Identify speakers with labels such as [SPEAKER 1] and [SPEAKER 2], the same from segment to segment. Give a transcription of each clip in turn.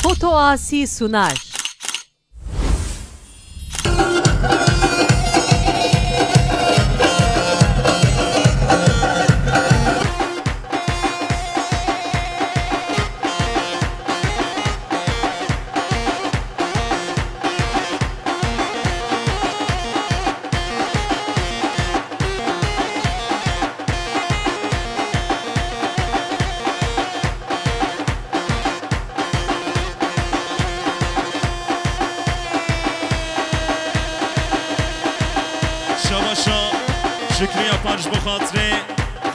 [SPEAKER 1] Foto Asi sunar.
[SPEAKER 2] شکریه پنج بخاطره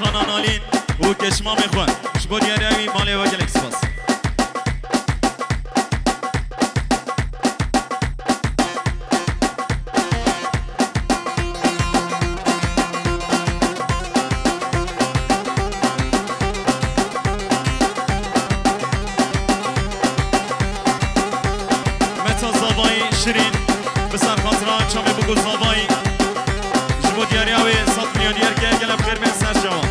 [SPEAKER 2] خانان آلین و کشمام خواه شبا دیاری مالی و گلک سپاس متا زاوایی شیرین بسر خاطران چامی بگو زاوایی شبا دیاری سات میلیونیر که گلم خیر من سر جوان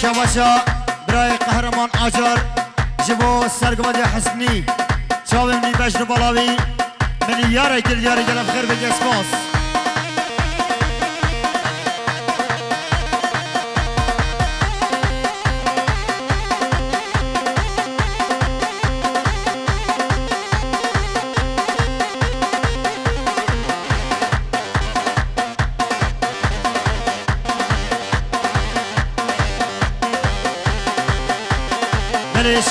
[SPEAKER 1] شباشا برای قهرمان آجار جبو سرگمدی حسنی چاویم بجر بالاوی من یاره کل یاره گلم خیر بگی اسماس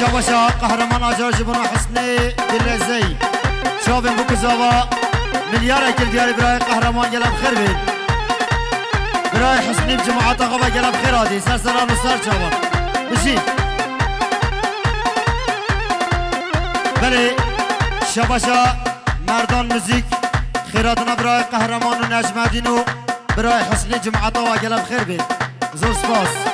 [SPEAKER 1] شباشا قهرمان آجار جبونا حسنی دلزی شابن بکزاوا ملیاره کل دیاری برای قهرمان گلم خیر بید برای حسنی بجماعات آقا گلم خیر آدی سر سران و سر چاوان بشی بله شباشا مردان موزیک خیراتنا برای قهرمان و نجمدین و برای حسنی جماعات آقا گلم خیر بید زور سپاس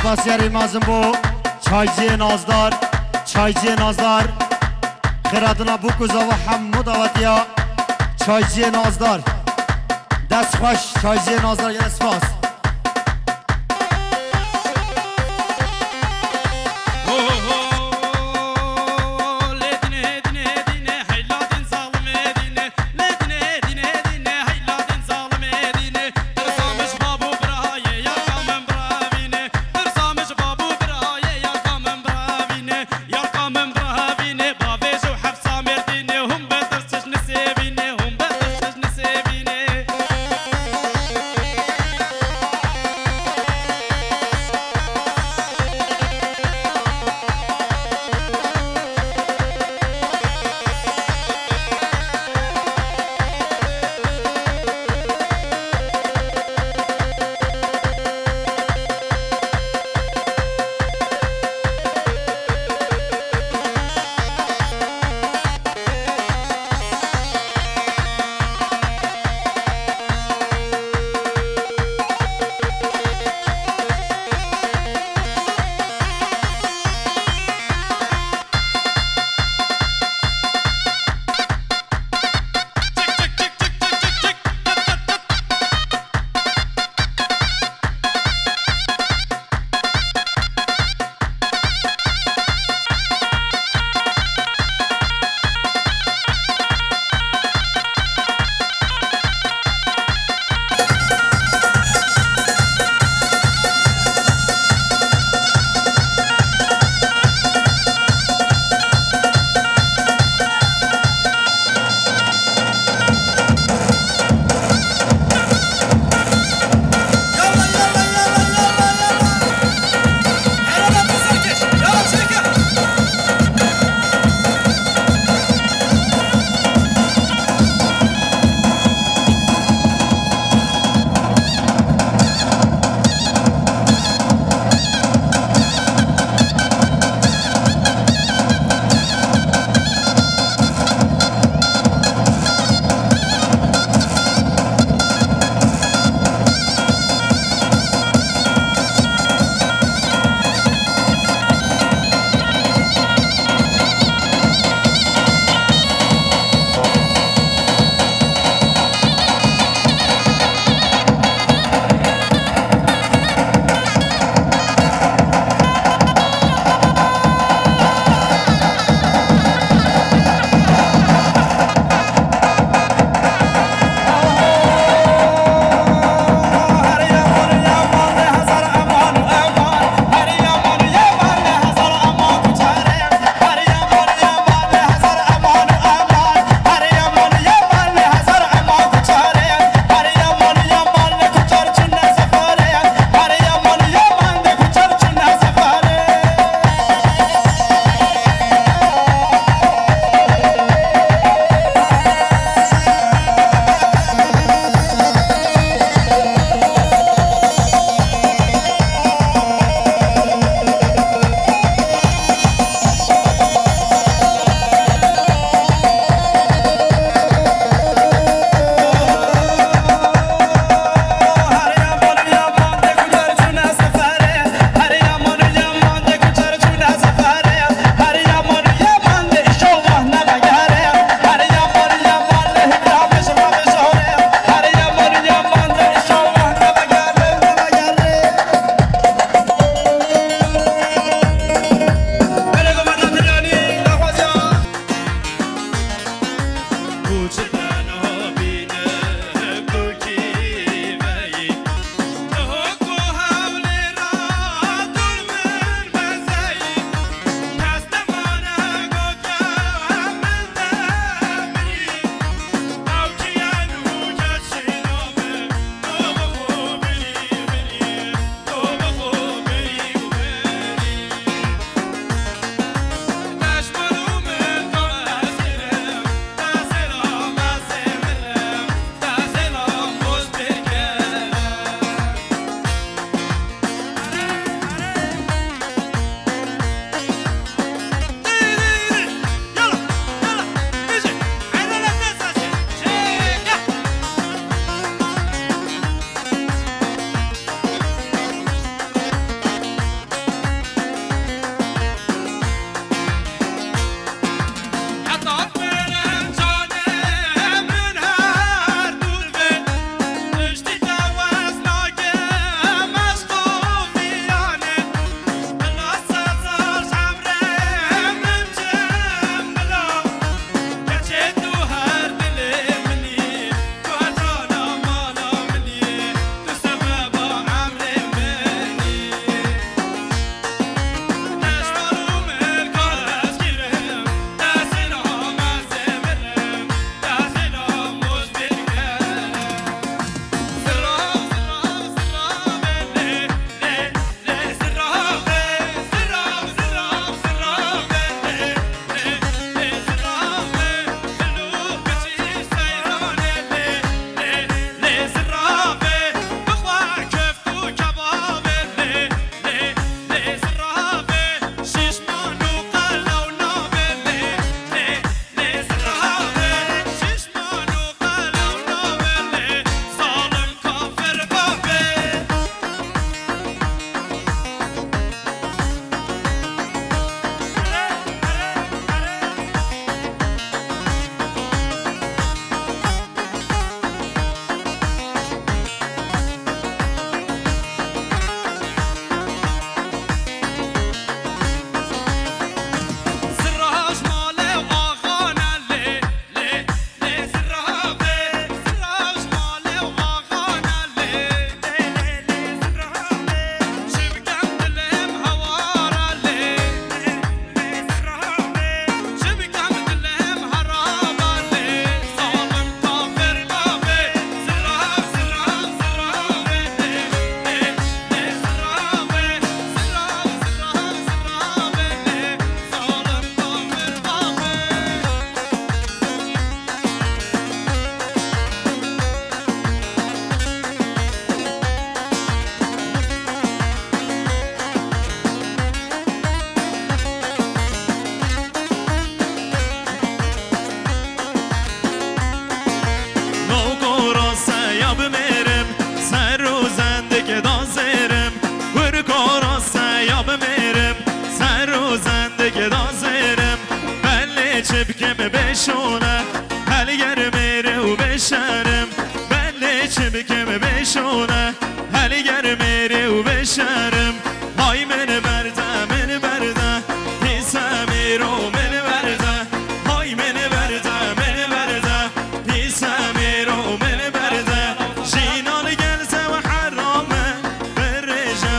[SPEAKER 1] سپاسیاری مازم بو چایجی نازدار خیراتنا بو کزا و حمو داوتیا چایجی نازدار دست خوش چایجی نازدار یه سپاس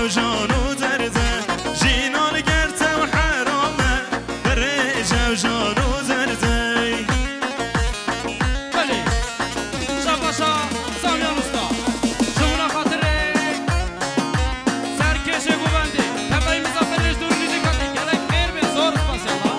[SPEAKER 2] جانو درده جینان گرته و حرامه بره جانو درده
[SPEAKER 3] بله شب باشا سامیان استا شمونا خاطر سرکش گوونده تبایی مزافرش دور نیزی کتی گلک خیر به زور اسپاسی الله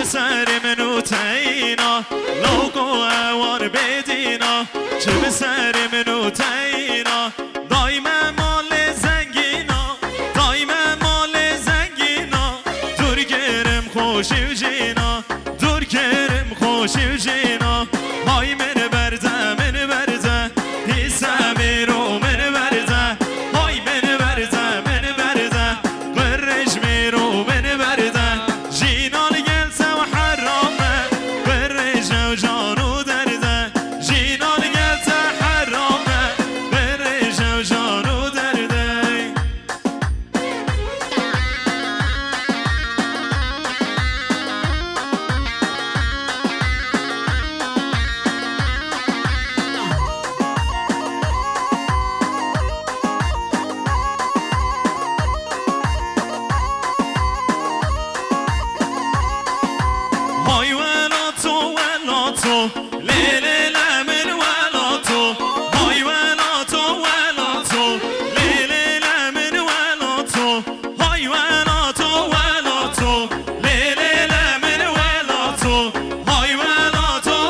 [SPEAKER 2] سر منو تینا لوگو اوان بدینا چه به سر منو تینا دایم مال زنگینا دایم مال زنگینا دور گرم خوشی و جینا دور گرم خوشی و جینا های من برده حسم رو من برده های من برده قرش میرو من برده جینان جانو درده جینان گلت حرامه بره جانو درده های ولاتو لیلی لمن ولاتو های ولاتو لیلی لمن ولاتو های ولاتو لیلی لمن ولاتو های ولاتو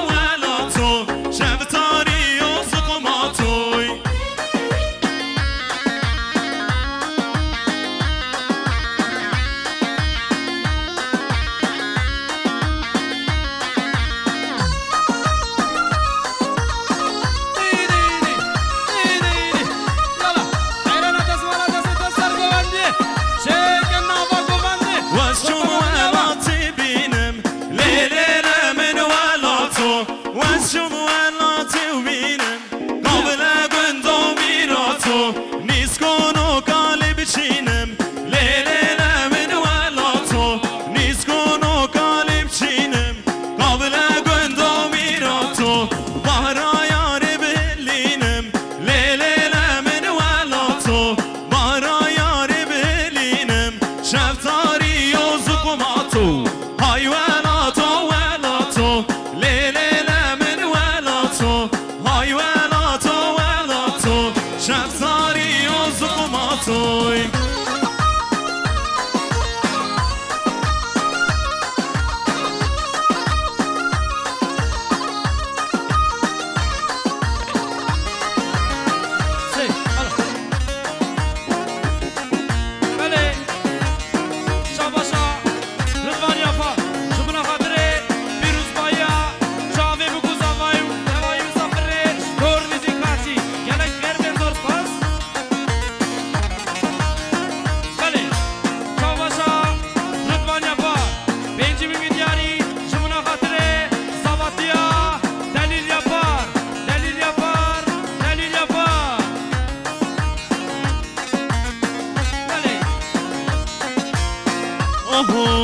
[SPEAKER 2] شب تاری و سقماتوی وشم ولاتي وبينم قبل قندو ميراتو نسكونو قالب شينم ليلة من ولاتو نسكونو قالب شينم قبل قندو ميراتو بهرا يار بلينم ليلة من ولاتو بهرا يار بلينم شفتاري وزقماتو هاي ولاتو ليلة های ولاتو شفتاری و زقماتوی
[SPEAKER 3] بله شب باشا رضوان یافا شمونا خاطره بیروز بایا جاوه بگوزاوای دوای مسافره دور نیزی کاتی گلک خیر بین زور سپاس بله شب باشا رضوان یافا بینجی میمیدیاری شمونا خاطره سواتیا دلیل یافار بله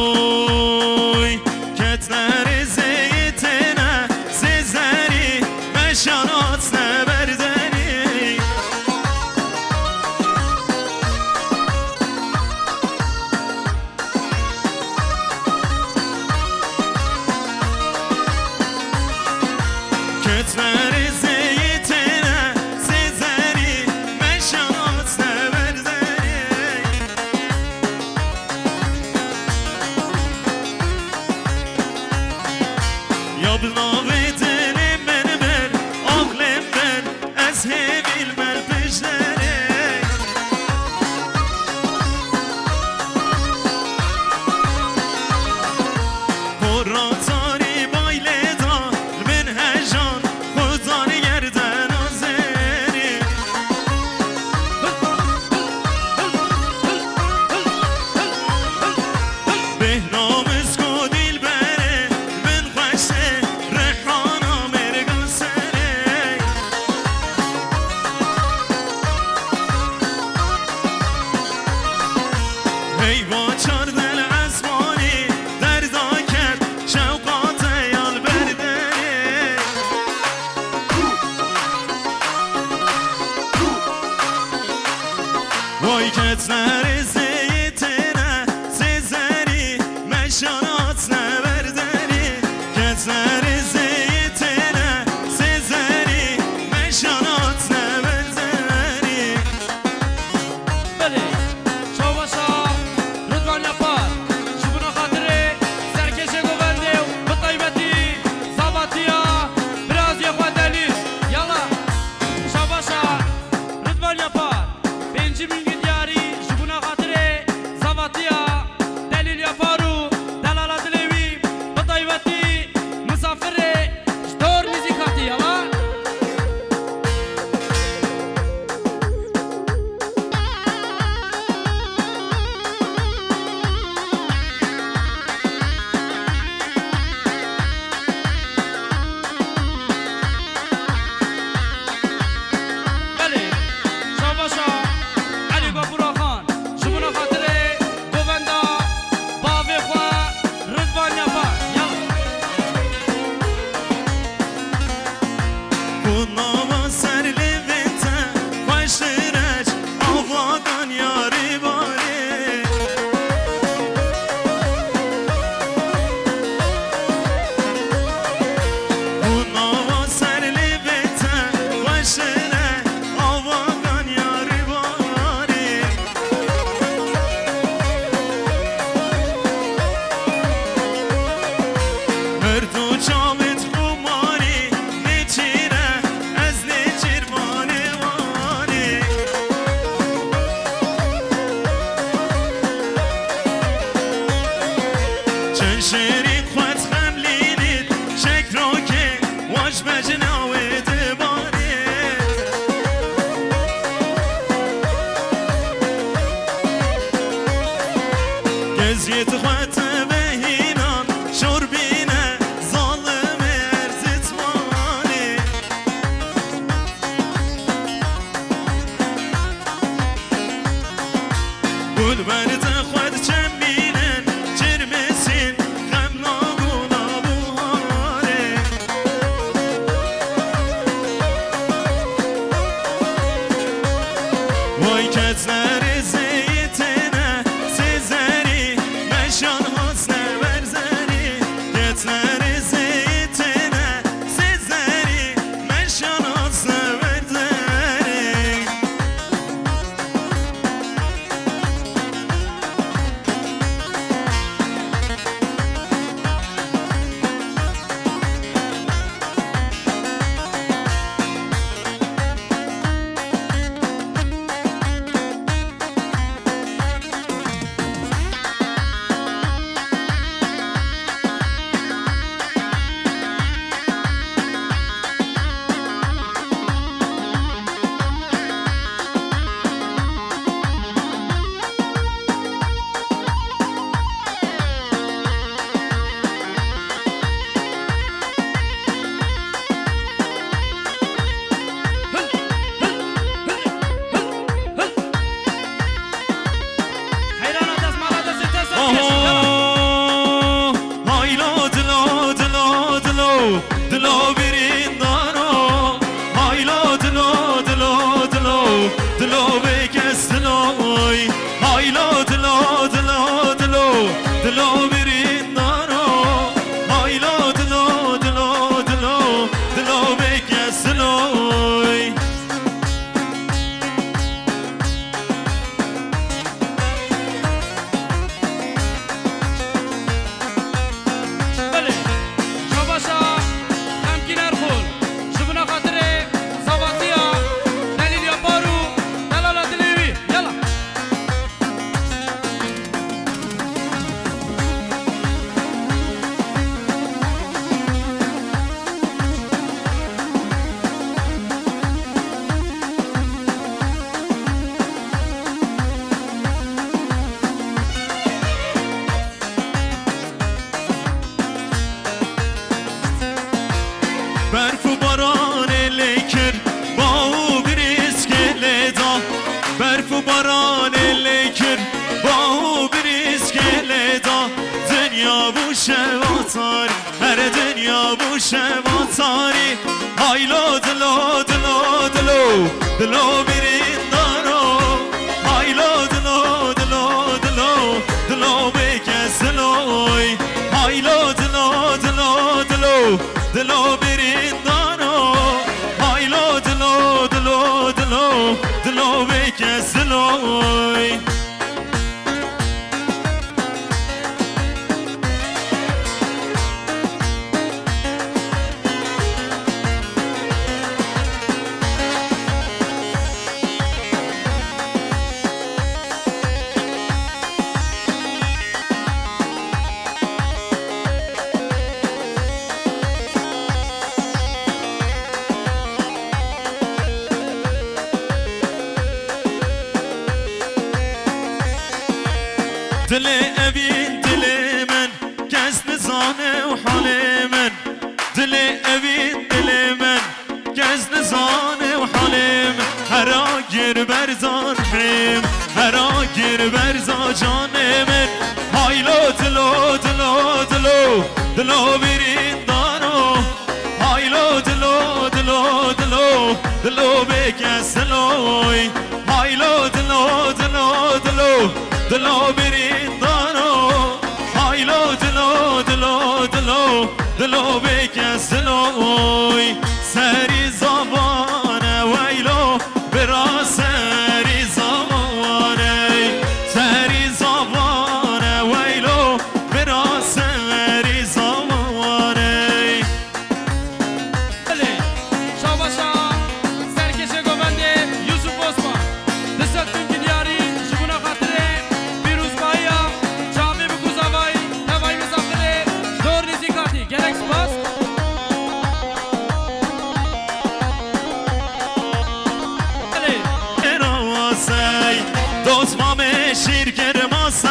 [SPEAKER 2] اوهوی کتنر زیتنه زیزری مشانات نبردنی کتنر زیتنه زیزری مشانات نبردنی یا بلاغی دلی من آقلم من از همیل من پشتره قراتاری بایله دا من هجان خدا وای کتنر زیتنه سیزری مشانات نبردنی کتنر زیتنه سیزری مشانات نبردنی
[SPEAKER 3] بله شواشا رضوان یافار شبنا خاطره سرکش گوونده و بطیبتی صاباتیا براز یخوان دلیل یالا شواشا رضوان یافار بنجمین گدیاری شبنا خاطره صاباتیا دلیل یافارو دلالت لیوی بطیبتی مسافره شدور موزیکاتی یالا بله شاباشا علی بابورا خان شبنا خاطره گووندا باوی خواه رضوان یافار یالا
[SPEAKER 2] Bunama serlevete başırıç Avadan yari bari Bunama serlevete başırıç Avadan yari bari Merdu çamet kumari Neçire ez neçir mani mani Çenşeri kwet xemlinit Şekroke Vaş mecnavi dibari Geziyet kwet behinan Şurbine zalime erzitmani Gulberde kwet çemminen Çirmesin Xemna gula buhari Vay ketleri zeytine Sizeri meşan hasne verzeri Ketleri zeytine Sizeri meşan hasne verzeri
[SPEAKER 3] حیران دستمالا دستی تسا
[SPEAKER 2] Haylo dilo dilo dilo Dilo birin dano Haylo dilo dilo dilo Dilo bekes dilo Haylo dilo dilo dilo Dilo birin dano Haylo dilo dilo dilo Dilo bekes dilo
[SPEAKER 3] بله شاباشا خمکین ارخول شبنا خاطره صاباتیا دلیل یافارو دلالت لیوی یالا
[SPEAKER 2] برف و باران لیکر با او بریز گلدا برف و باران لیکر با او بریز گلدا دنیا bu şevatari her dünya bu şevatari haylo dilo dilo dilo dilo birin daro haylo دل اوین دل من کس نزانه و حال من دل اوین دل من کس نزانه و حال من هرا گیر برزان فریم هرا گیر برزا جان من هایلو دلو دلو دلو دلو برین دانو هایلو دلو دلو دلو دلو بکس دلوی هایلو دلو دلو دلو دلو برین دانو هایلو دلو دلو دلو دلو بکس دلوی سری زبانه ویلو برا سری زبانه سری زبانه ویلو برا سری زبانه
[SPEAKER 3] بله شاباشا سرکش گوونده یوسف عثمان دستتون گلیاری شبونه خاطره پیروز بایا جامعه بگوزاوای نوای مزافره دور نیزی کارتی گلکس باس
[SPEAKER 2] دوست مامه شیر ماسه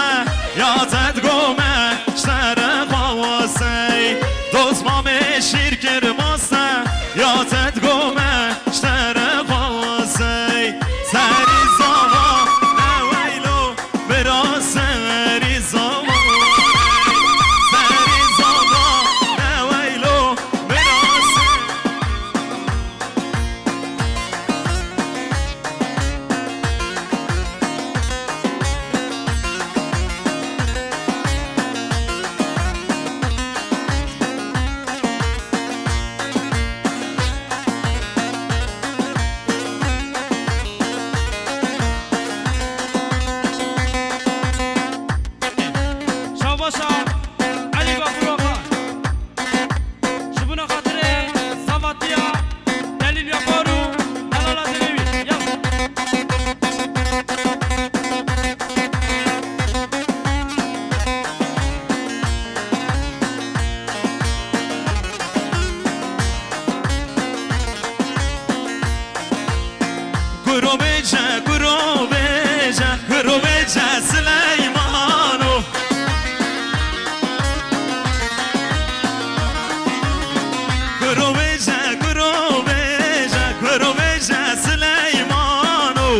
[SPEAKER 2] یادت گومه شتر خواسته دوست مامه شیر ماسه یادت گومه شتر خواسته سری زوا نویلو برا سری زوا سری زوا نویلو برا
[SPEAKER 3] شاباشا علی غفور آقا شبونه خاطره سواتیا دلیل یافارو دلالا دلیوی یلا
[SPEAKER 2] گرو بیجه گرو بیجه گرو بیجه سلیمانو گرو بیجه گرو بیجه گرو بیجه سلیمانو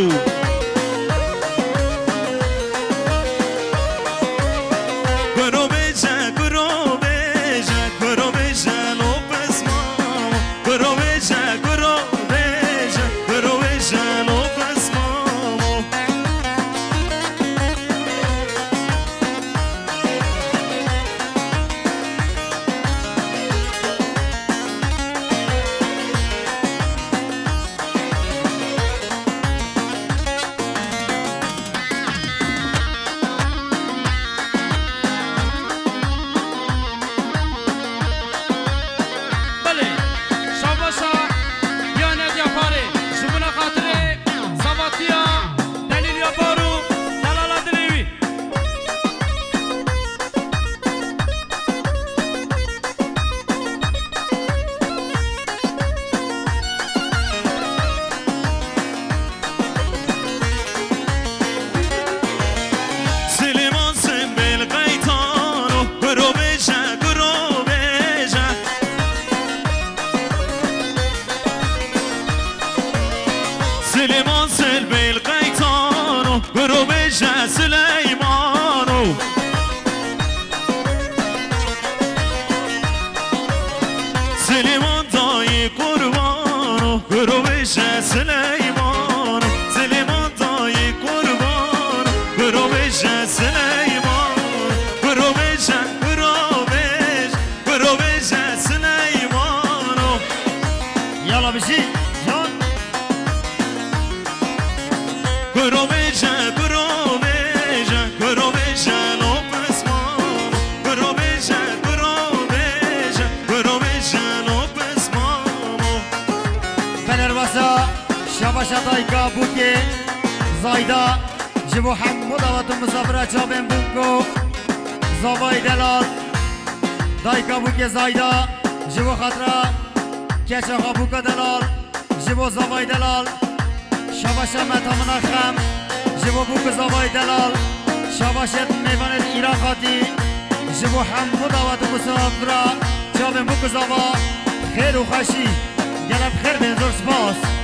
[SPEAKER 2] گرو بیجه گرو بیجه گرو بیجه لو بسمام گرو بیجه گرو بیجه گرو بیجه لو بسمام
[SPEAKER 3] بله شاباشا بیانت یافاره شبونه خاطره سواتیا دلیل یافارو دلالا دلیوی
[SPEAKER 2] سلیمان سنبل قیتانو گرو بیجه گرو بیجه سلیمان سنبل قیتانو گرو بیجه سلیمانو سلیمان دایی قربانو گرو بیجه سلیمانو سلیمان دایی قربانو گرو بیجه سلیمانو گرو بیجه گرو بیجه گرو بیجه سلیمانو
[SPEAKER 1] یالا بشی جان
[SPEAKER 2] گرو بیجه گرو بیجه گرو بیجه لو بسمام گرو بیجه گرو بیجه گرو بیجه لو بسمام
[SPEAKER 1] فنرباسا شاباشا دایکا بوکی زایدا جبو حمود آواتو مسافره چابن بونکو زابای دلال دایکا بوکی زایدا جبو خطره کچه خابوکا دلال جبو زابای دلال شاباشا متامنا خم جبو بوک زابای دلال شاباشت میوان ایراقاتی جبو حمود و مسافرا جاب مکزاوا خیر و خوشی گلب خیر بین زور سپاس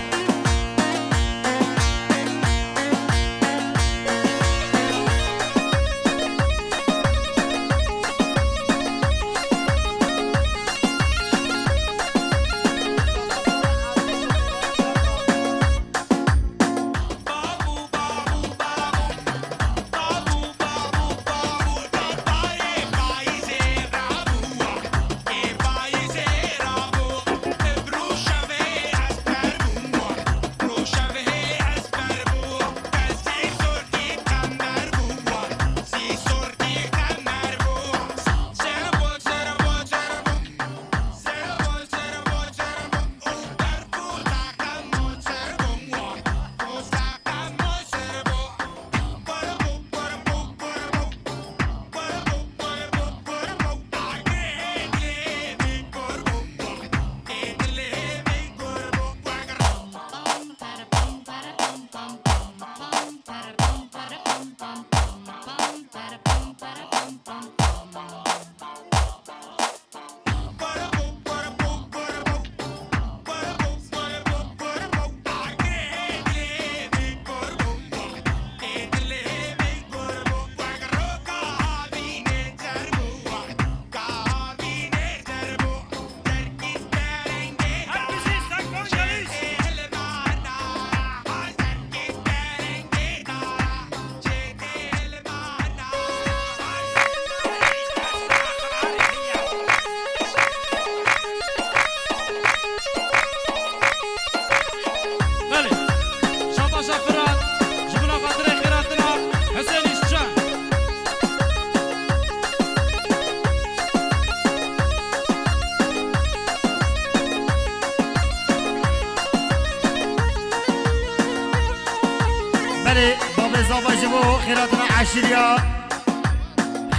[SPEAKER 1] عشرية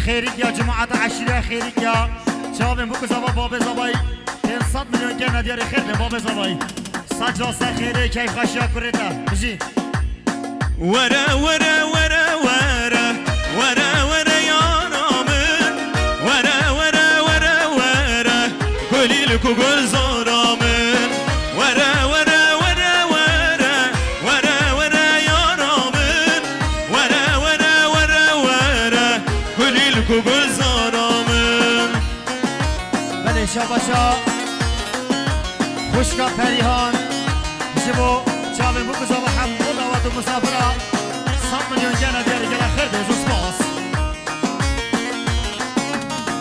[SPEAKER 1] خيرك يا جماعة عشرية خيرك يا شباب بوك زبا باب زباي 100 مليون كان ديار خير باب زباي سجاسة خيري كيف خشيا كريتا بجي
[SPEAKER 2] ورا ورا ورا ورا ورا ورا يا رامن ورا ورا ورا ورا كلي لكو قول زرامن ورا ورا ورا ورا ورا ورا يا رامن ورا ورا ورا ورا كلي لكو قول زرامن
[SPEAKER 1] بله شاباشا خوشكا فريهان جبو شابه بوك زبا حمود و مسافرة 100 مليون جانا دياري جلا خير بيزو سباس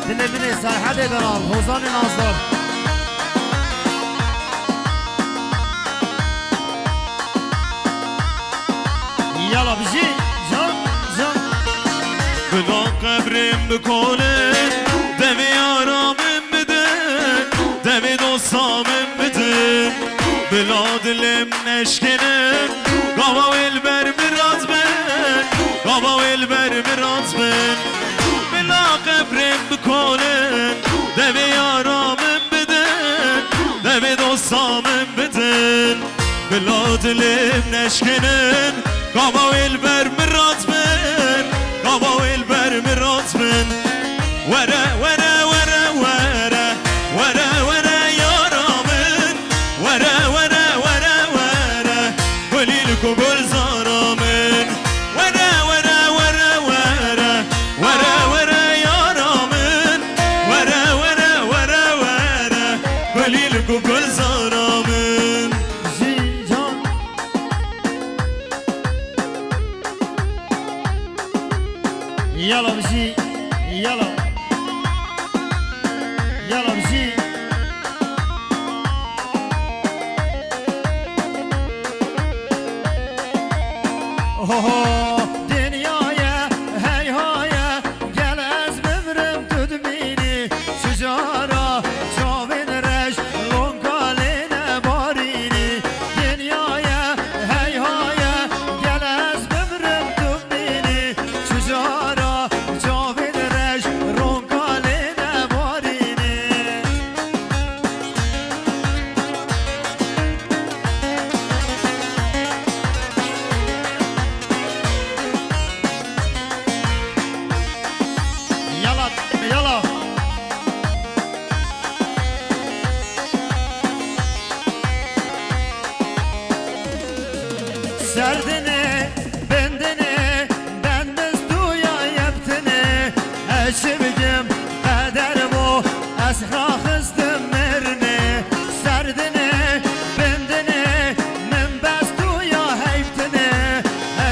[SPEAKER 1] دل بني ساحة دي دنال حوزان نازدار يلا بجي جان جان
[SPEAKER 2] بلا قبرم بکنه دمی آرامم بده دمی دوستامم بده بلا دلم نشکنه قابا ویلبر میراز بن قابا ویلبر میراز بن بلا قبرم بکنن دمی آرامم بدن دمی دوستامم بدن بلا دلم نشکنن قابا ویلبر میراز بن قابا ویلبر میراز بن ورا ورا ورا ورا ورا ورا یارامن ورا ورا ورا ورا قلیلکو گل زارامن ورا ورا ورا ورا ورا ورا یارامن ورا ورا ورا ورا قلیلکو گل زارامن
[SPEAKER 1] جي جان يلا بجي يلا يلا بجي اوه دنيايا هاي هايا جلس ببرم تدميني شجارة شوفين رش لونكالين باريني دنيايا هاي هايا جلس ببرم تدميني شجارة شوفين رش لونكالين باريني سردني بندني بند بستويا يبتني أشبكم قدر بو أسخا خستمرني سردني بندني من بستويا هيبتني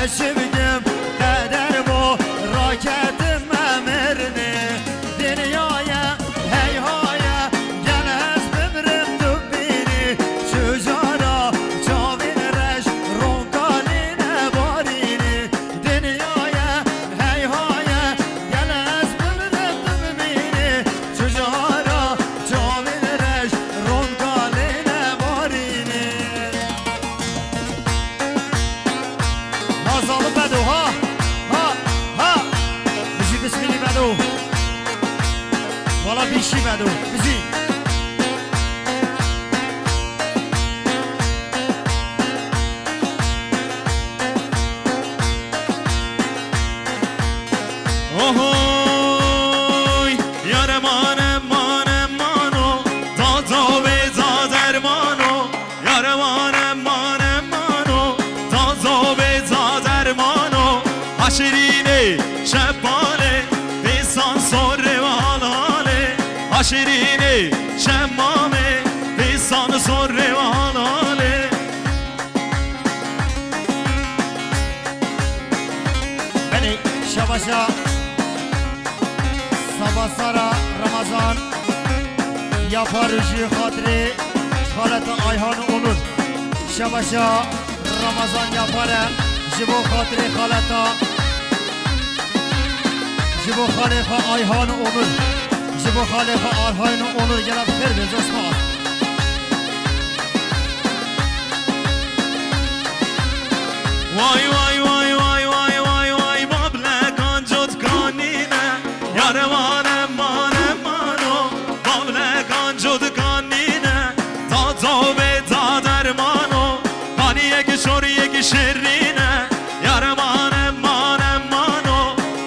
[SPEAKER 1] أشبكم قدر بو راكت ممرني دنيايا هيهايا جنس بمرم دبيني شجارة جاوين رش رونقالين باريني دنيايا هيهايا جنس بمرم دبيني شجارة جاوين رش رونقالين باريني نازل بدو ها بزي بسميني بدو والا بیشی بدو بزی
[SPEAKER 2] اوهوی یار مانم مانو تازا به زادرمانو یار مانم مانو تازا به زادرمانو عشرینه شبانه بیسان سره و حالاله عشرینه شمامه بیسان سره و حالاله
[SPEAKER 1] بنی شباشا sabah sara Ramazan yapar ji hatırı Halata Ayhan Onur şabaşa Ramazan yaparım jibo hatırı halata jibo halefa Ayhan Onur jibo halefa Ayhan Onur gelip vermez Osman
[SPEAKER 2] وای وای وای وای وای وای وای بابلکان جد کانینه یارمانم مانو بابلکان جد کانینه تا به زادرمانو هانیه که شوریه که شرینه یارمانم مانو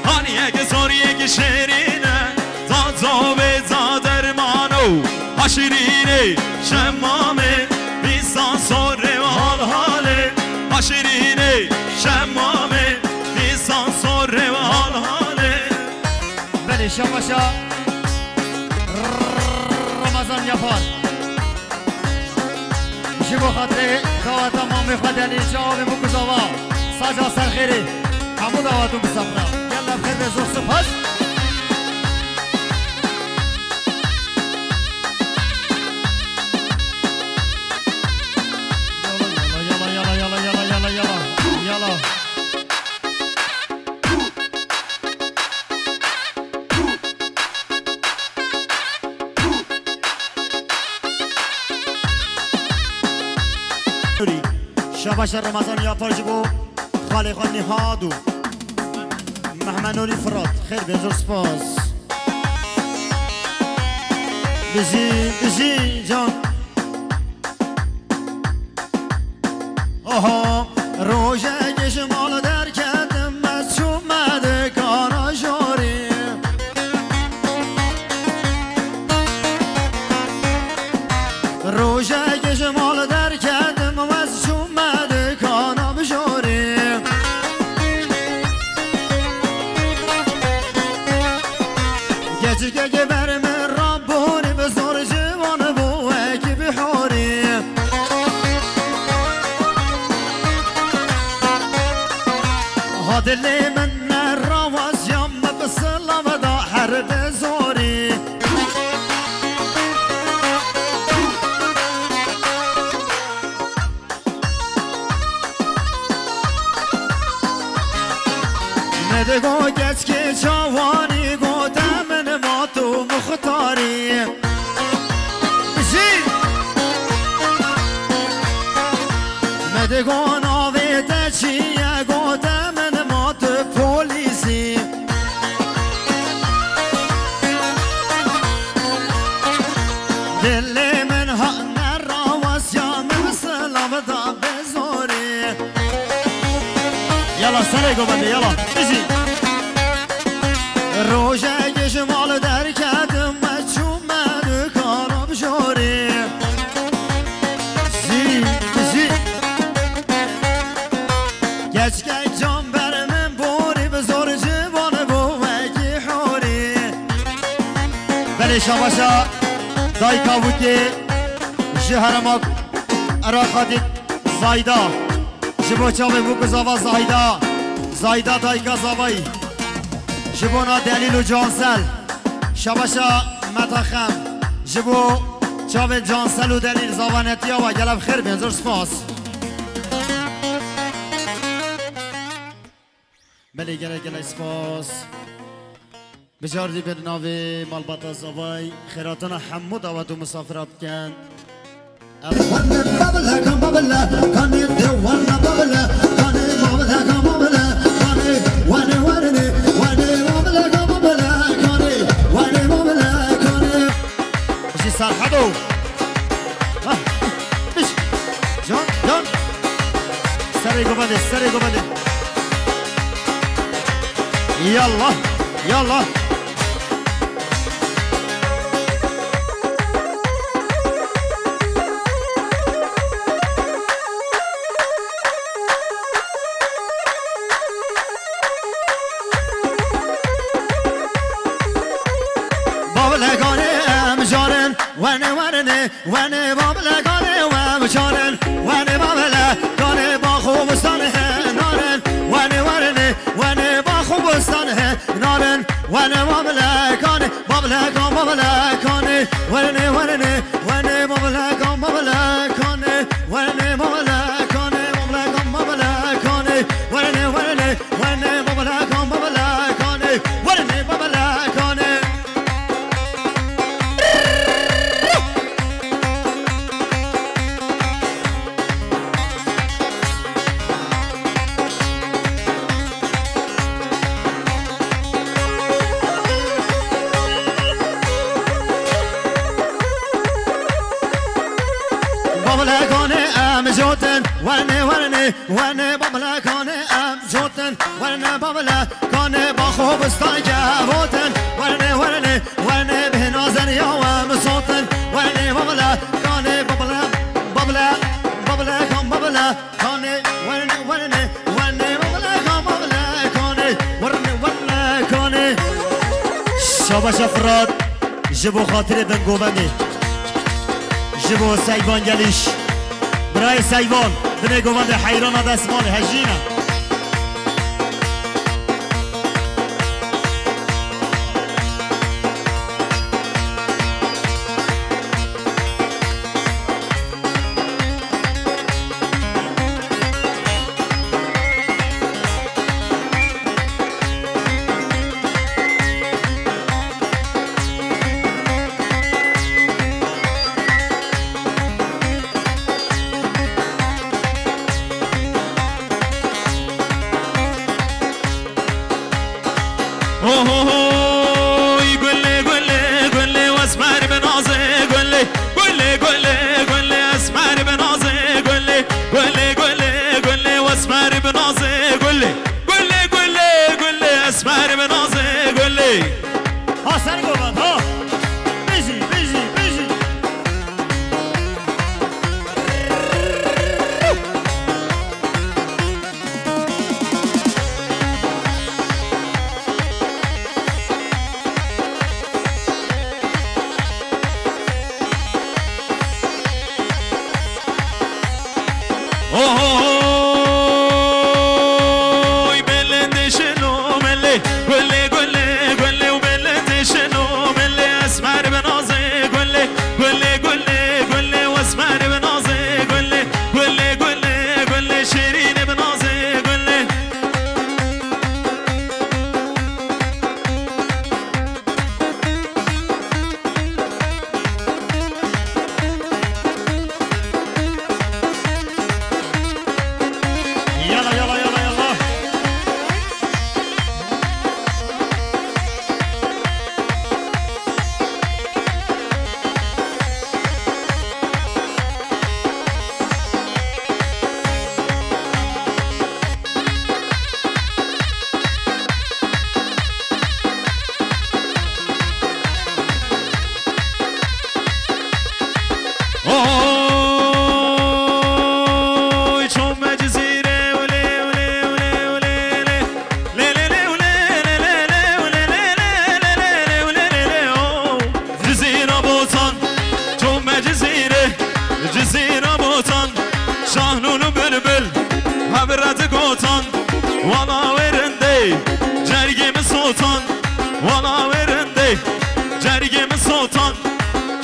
[SPEAKER 2] هانیه که شوریه که شرینه تا به زادرمانو حشرینه شمامه بیسان سره و حال حاله حشرینه شمامه بیسان سره و حال حاله
[SPEAKER 1] بله شباشا Ramazan yapar jibo hatırı davata mami khadeli çavi bu kuzava saca serxeri hamu davatun bisafra gel xeyr ve zosu pas yala شباش رمضان yapar jibo خالق نهادو محمد نوری فرات خیر بزرگ سپاس بزی جان آها روژه گشمال در کردم از چومده کانا جاری روژه گشمال در کردم از چومده کانا بجاری گچه که برم ربونی بزار جوان بوه که بحاری دلی من نرواز یم بسلام دا حرب زوری مدگو گچ که چوانی گو دمن ما تو مختاری مدگو ناوی تچیه گو دمن ما تو پولیسی دلی من ها نرواز یم بسلام دا بزوری یلا سره گو بنده یلا بزی روژه گشمال در کدم و چومن کارم جوری زی شاباشا دای کابوتی جهرماک اراخادی زایدا جبو چاوی بوک زاوا زایدا دایکا زاوایی جبونا دلیل و جانسل شاباشا متاخم جبو چاوی جانسل و دلیل زاوانتیا و گلب خیر بینزور سپاس بله گله سپاس بجاردی برناوی مالباتا زاوای خیراتنا حمو دعوت و مسافرات کن بشی سرحدو بش جان سری گوبنده یالله ونه بابلگانه و مچارن ونه بابلگانه با خوبستانه نارن ونه با خوبستانه نارن ونه بابلگانه ونه ونه بابلا کانه ام جوتن ونه بابلا کانه با خوبستان جواتن ونه به نازن یا و مسوتن ونه بابلا کانه بابلا کانه ونه بابلا کانه شاباش افراد جبو خاطر بنگوبنی جبو سیبان گلیش برای سیبان بنه گوند حیران دستمال هجینه
[SPEAKER 2] برد گوتان والا ورنده جرگیم سلطان والا ورنده جرگیم سلطان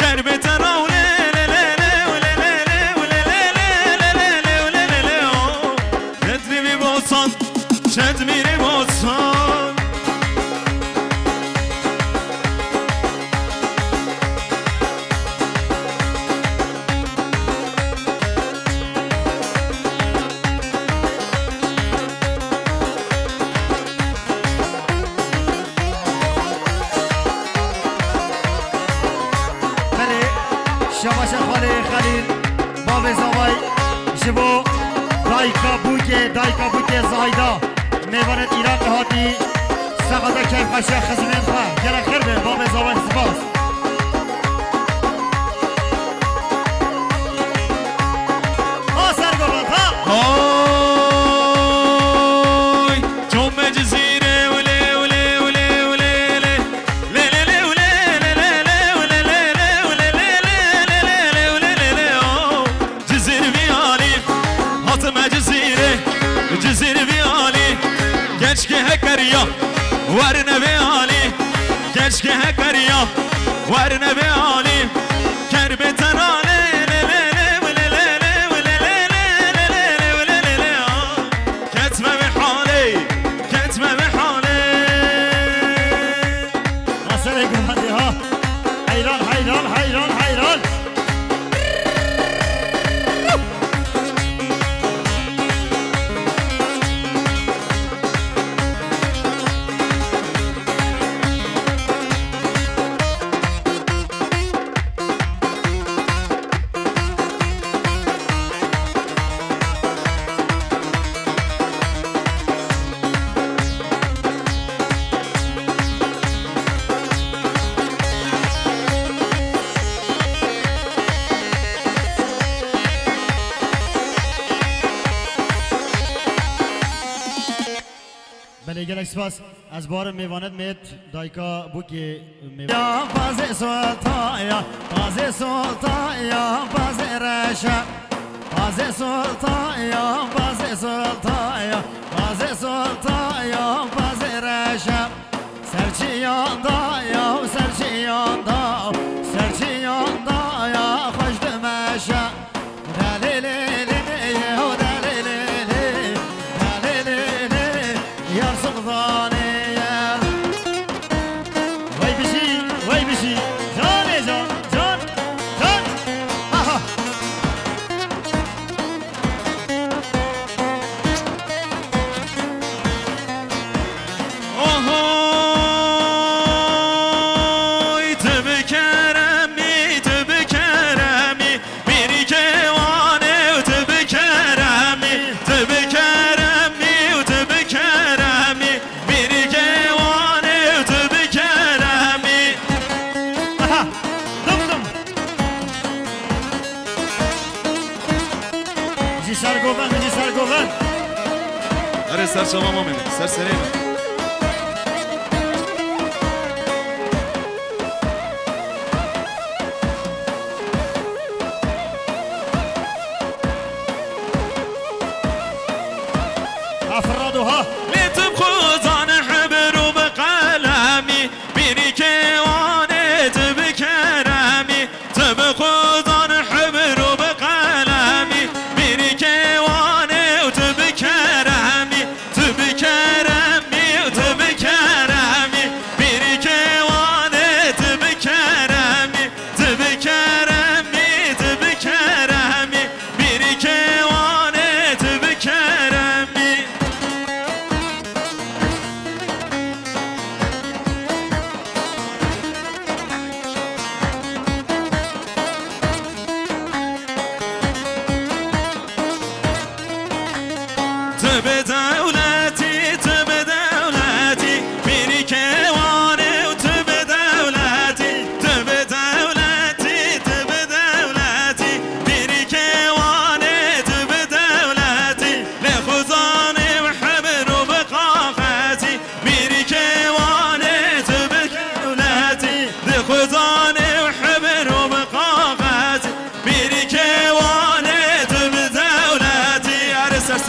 [SPEAKER 2] کربت راوله ندری بوتان شد میری بوتان
[SPEAKER 1] شباش خلیل باب زوای جبو دایکا بوکه زایدا میوانت ایران نهادی سقاطه کیف خشی خزمین خواه گره خیر به باب زوای سپاس ها سرگوبت ها
[SPEAKER 2] آی جمعه جزیره وله وله وله وله جزير بيالي كشك هكريا ورنا بيالي كشك هكريا ورنا بيالي كربتنا كتمة بحالي كتمة بحالي
[SPEAKER 1] أسألكم هدي ها حيران حيران حيران حيران بله گلک سپاس از بار میواند میت دایکا بوکی یا باز سلطان یا باز سلطان یا باز رشا باز سلطان یا باز سلطان یا باز سلطان یا باز رشا سرچیان دا یا سرچیان دا سرچیان دا یا خوش دمشا دلیلی
[SPEAKER 2] سر شما ما میبینیم سر سریع
[SPEAKER 1] افرادها
[SPEAKER 2] لتب خوزان حبر بقلمي بيني كيواني بكرمي تب خوزان حبر بقلمي بيني كيواني وتبكرمي تبكرمي وتبكرمي بيني كيواني تبكرمي تبكرمي تبكرمي بيني كيواني تبكرمي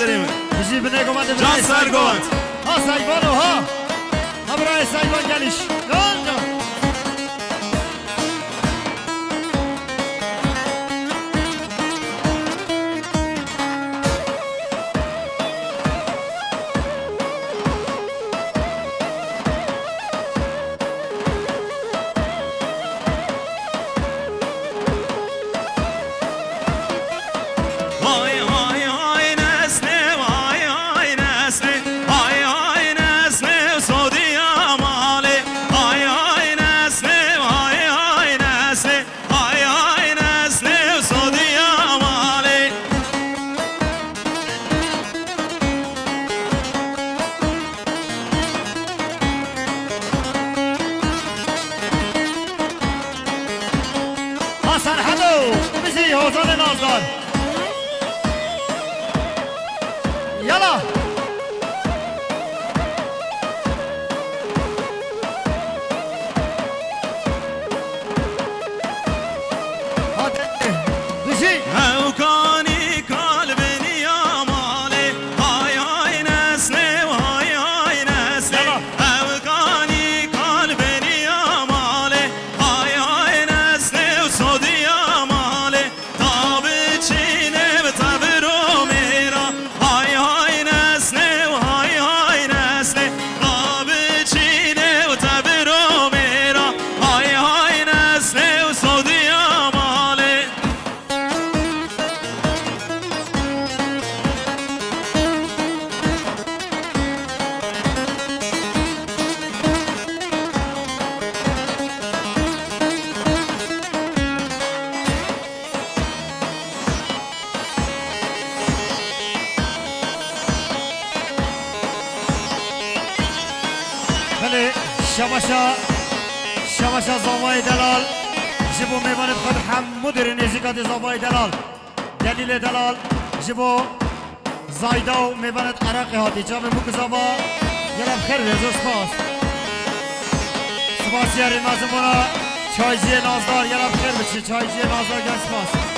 [SPEAKER 2] سریم
[SPEAKER 1] بجی بنه گومند
[SPEAKER 2] جان سر گومند
[SPEAKER 1] ها سایبانو ها برای سایبان گلیش جان حوزان نازدار یلا شباشا زاوای دلال جبو میوانت خود مدیر نزیکات زاوای دلال دلیل دلال جبو زایدا و میوانت عراقی هاتی جامع بوک زاوا یلم خیر رزو سپاس سپاس یاری مازمونا چایجی نازدار یلم خیر بچی چایجی نازدار گل سپاس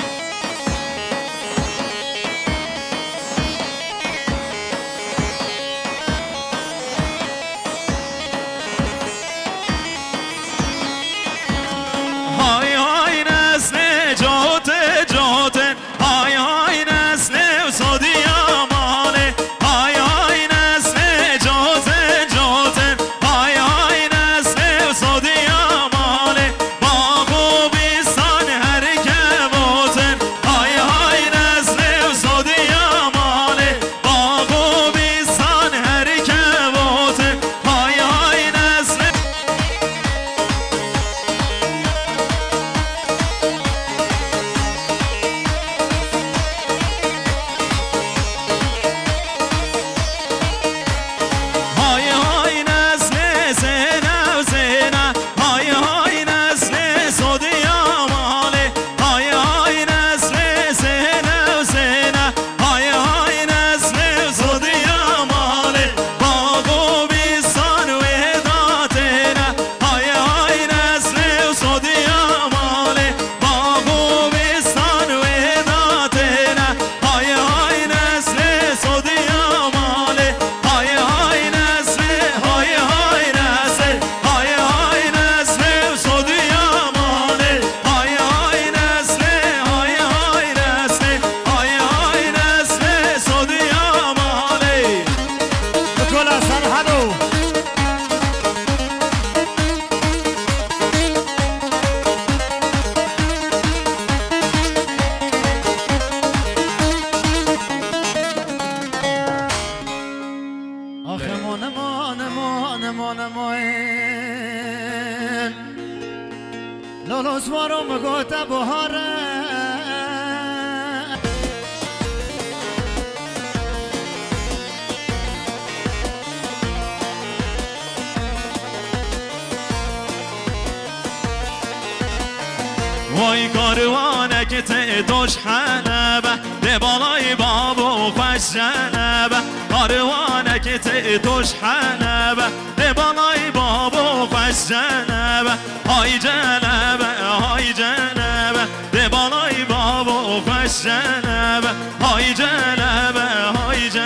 [SPEAKER 2] وای کاروانه که توش حلبه ده بالای بابا خوش جلبه کاروانه که توش حلبه ده بالای بابا خوش جلبه های جلبه های جلبه ده بالای بابا خوش جلبه های جلبه های جلبه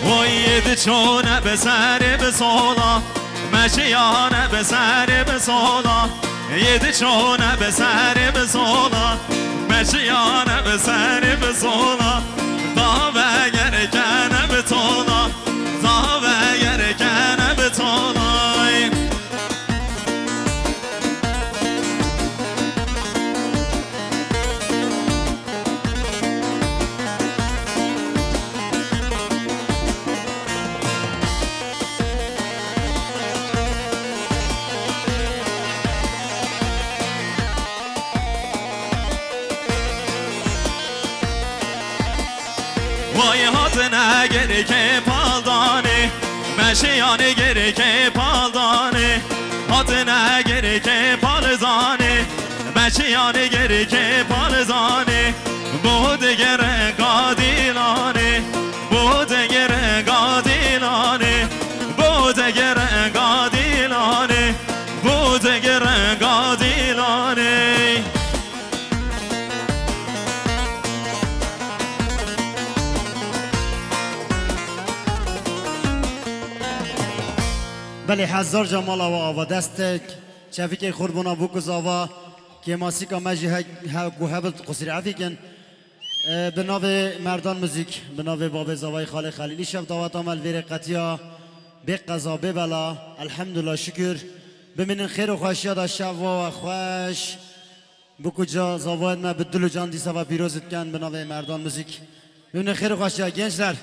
[SPEAKER 2] وای چونه به سر به سالا مشیانه به سر به سالا چونه به سر به سالا مشیانه به سر به سالا تا بگر کنه به تالا تا بگر کنه به تالا وای هات نگری که پالدانه مشیانه گری که پالدانه هات نگری که پالدانه مشیانه گری که پالدانه بود گرنگا دیلانه بود گرنگا دیلانه بود گرنگا دیلانه بود گرنگا دیلانه
[SPEAKER 1] بله هزار جمال و دستک شفیق خوربونا بوکز آوا که ماسیکا مجی گوهبت قصیر عفیکن به ناو مردان موزیک به ناو باب زوای خاله خلیلی شب دعوت عمل ویر قطیا به قضا به بلا الحمدلله شکر بمینن خیر و خوشی دا شب و خوش بکو جا زوایت ما به دل و جان دیسا و پیروزت کن به ناو مردان موزیک بمینن خیر و خوشی گنجلر